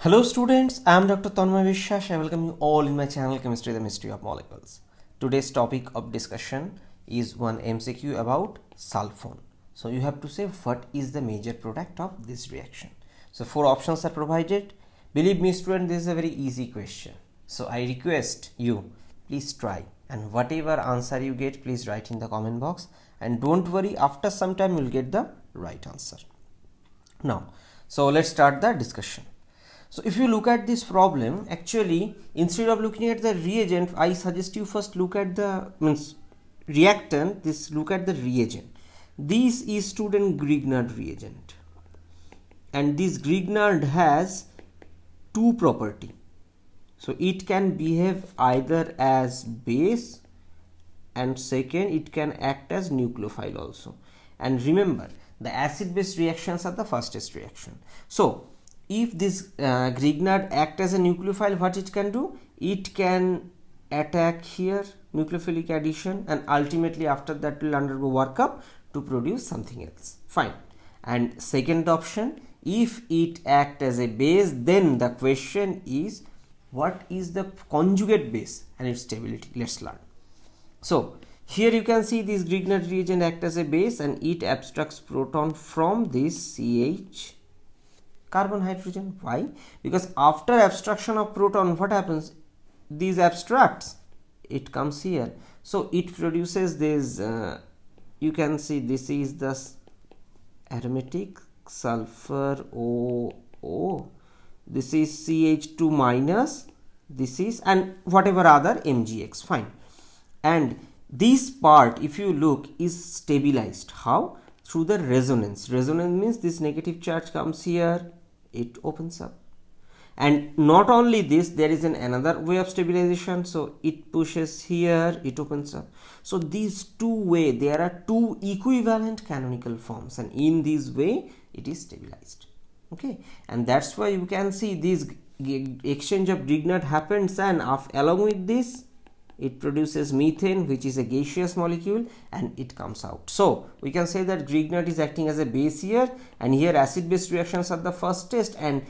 Hello students, I am Dr. Tanmoy Biswas. I welcome you all in my channel Chemistry, the Mystery of Molecules. Today's topic of discussion is one MCQ about sulfone. So you have to say what is the major product of this reaction. So 4 options are provided. Believe me student, this is a very easy question. So I request you, please try, and whatever answer you get, please write in the comment box, and don't worry, after some time you will get the right answer. Now, so let's start the discussion. So if you look at this problem, actually instead of looking at the reagent, I suggest you first look at the reactant. Look at the reagent. This is student Grignard reagent, and this Grignard has two property. So it can behave either as base, and second it can act as nucleophile also. And remember, the acid base reactions are the fastest reaction. So if this Grignard act as a nucleophile, what it can do? It can attack here nucleophilic addition, and ultimately after that will undergo workup to produce something else. Fine. And second option, if it act as a base, then the question is what is the conjugate base and its stability. Let's learn. So here you can see this Grignard reagent act as a base, and it abstracts proton from this CH carbon hydrogen. Why? Because after abstraction of proton, what happens? These abstracts, it comes here, so it produces this you can see this is the aromatic sulfur OO, this is CH2 minus, this is, and whatever other MgX. Fine. And this part, if you look, is stabilized. How? Through the resonance. Resonance means this negative charge comes here, it opens up. And not only this, there is another way of stabilization. So it pushes here, it opens up. So these two way, there are two equivalent canonical forms, and in this way it is stabilized. Okay, and that's why you can see this exchange of Grignard happens, and along with this it produces methane, which is a gaseous molecule, and it comes out. So we can say that Grignard is acting as a base here, and here acid base reactions are the fastest. And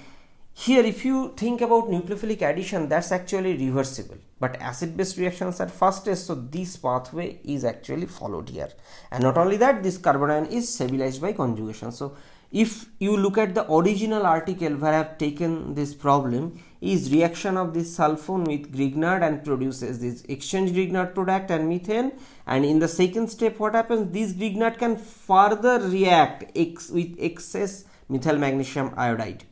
here if you think about nucleophilic addition, that's actually reversible, but acid base reactions are fastest, so this pathway is actually followed here. And not only that, this carbanion is stabilized by conjugation. So if you look at the original article where I have taken this problem, is reaction of this sulfone with Grignard and produces this exchange Grignard product and methane. And in the second step, what happens? This Grignard can further react with excess methyl magnesium iodide.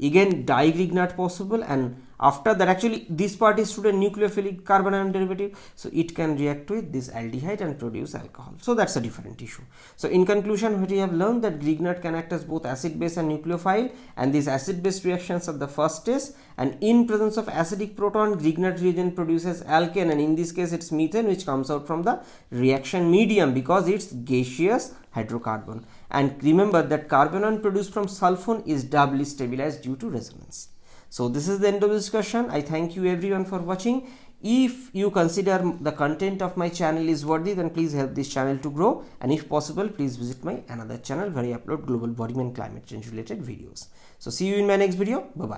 Again, di-Grignard possible, and after that, actually this part is student nucleophilic carbanion derivative, so it can react with this aldehyde and produce alcohol. So that's a different issue. So in conclusion, we have learned that Grignard can act as both acid base and nucleophile, and these acid base reactions are the fastest, and in presence of acidic proton, Grignard reagent produces alkane, and in this case it's methane, which comes out from the reaction medium because it's gaseous hydrocarbon. And remember that carbanion produced from sulfone is doubly stabilized due to resonance. So this is the end of the discussion. I thank you everyone for watching. If you consider the content of my channel is worthy, then please help this channel to grow, and if possible, please visit my another channel where I upload global warming and climate change related videos. So see you in my next video. Bye bye.